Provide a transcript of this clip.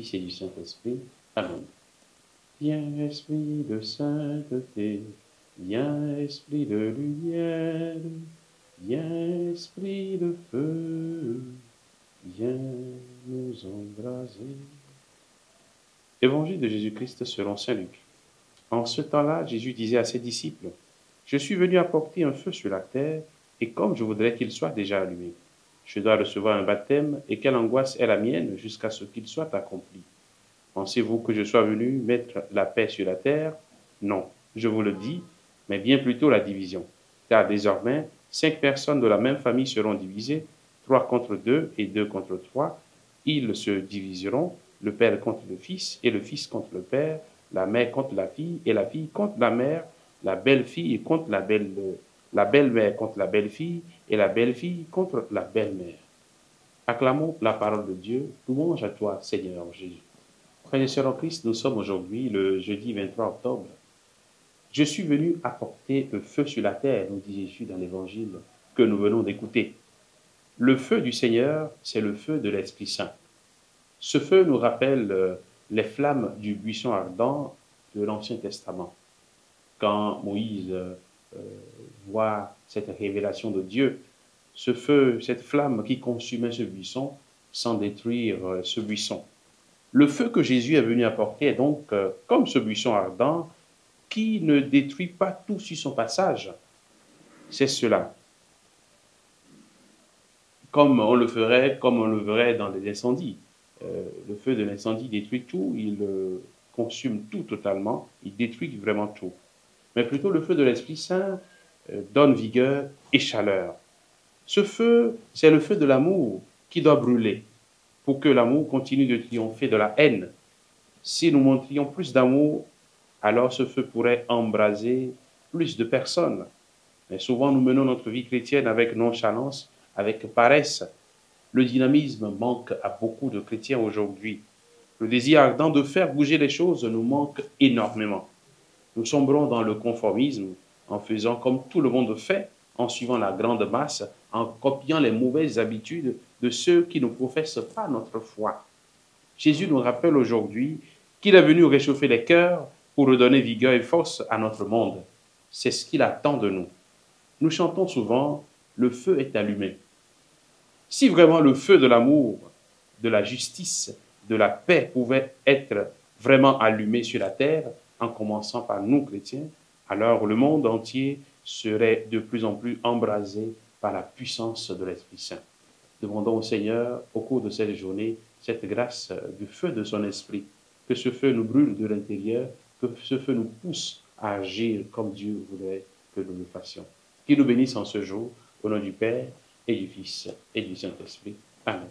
Fils et du Saint-Esprit. Amen. Viens, esprit de sainteté, viens, esprit de lumière, viens, esprit de feu, viens nous embraser. Évangile de Jésus-Christ selon saint Luc. En ce temps-là, Jésus disait à ses disciples, « Je suis venu apporter un feu sur la terre, et comme je voudrais qu'il soit déjà allumé. Je dois recevoir un baptême, et quelle angoisse est la mienne jusqu'à ce qu'il soit accompli. Pensez-vous que je sois venu mettre la paix sur la terre? Non, je vous le dis, mais bien plutôt la division. Car désormais, 5 personnes de la même famille seront divisées, 3 contre 2 et 2 contre 3. Ils se diviseront, le père contre le fils et le fils contre le père, la mère contre la fille et la fille contre la mère, la belle-fille contre la belle-mère contre la belle-fille et la belle-fille contre la belle-mère. Acclamons la parole de Dieu. Louange à toi, Seigneur Jésus. Frères et sœurs en Christ, nous sommes aujourd'hui le jeudi 23 octobre. Je suis venu apporter le feu sur la terre, nous dit Jésus dans l'évangile que nous venons d'écouter. Le feu du Seigneur, c'est le feu de l'Esprit Saint. Ce feu nous rappelle les flammes du buisson ardent de l'Ancien Testament. Quand Moïse voit cette révélation de Dieu, ce feu, cette flamme qui consumait ce buisson, sans détruire ce buisson. Le feu que Jésus est venu apporter est donc comme ce buisson ardent qui ne détruit pas tout sur son passage. C'est cela. Comme on le verrait dans des incendies. Le feu de l'incendie détruit tout, il consume tout totalement, il détruit vraiment tout. Mais plutôt le feu de l'Esprit Saint donne vigueur et chaleur. Ce feu, c'est le feu de l'amour qui doit brûler pour que l'amour continue de triompher de la haine. Si nous montrions plus d'amour, alors ce feu pourrait embraser plus de personnes. Mais souvent, nous menons notre vie chrétienne avec nonchalance, avec paresse. Le dynamisme manque à beaucoup de chrétiens aujourd'hui. Le désir ardent de faire bouger les choses nous manque énormément. Nous sombrons dans le conformisme en faisant comme tout le monde fait, en suivant la grande masse, en copiant les mauvaises habitudes de ceux qui ne professent pas notre foi. Jésus nous rappelle aujourd'hui qu'il est venu réchauffer les cœurs pour redonner vigueur et force à notre monde. C'est ce qu'il attend de nous. Nous chantons souvent « Le feu est allumé ». Si vraiment le feu de l'amour, de la justice, de la paix pouvait être vraiment allumé sur la terre, en commençant par nous chrétiens, alors le monde entier serait de plus en plus embrasé par la puissance de l'Esprit Saint. Demandons au Seigneur, au cours de cette journée, cette grâce du feu de son esprit, que ce feu nous brûle de l'intérieur, que ce feu nous pousse à agir comme Dieu voudrait que nous le fassions. Qu'il nous bénisse en ce jour, au nom du Père et du Fils et du Saint-Esprit. Amen.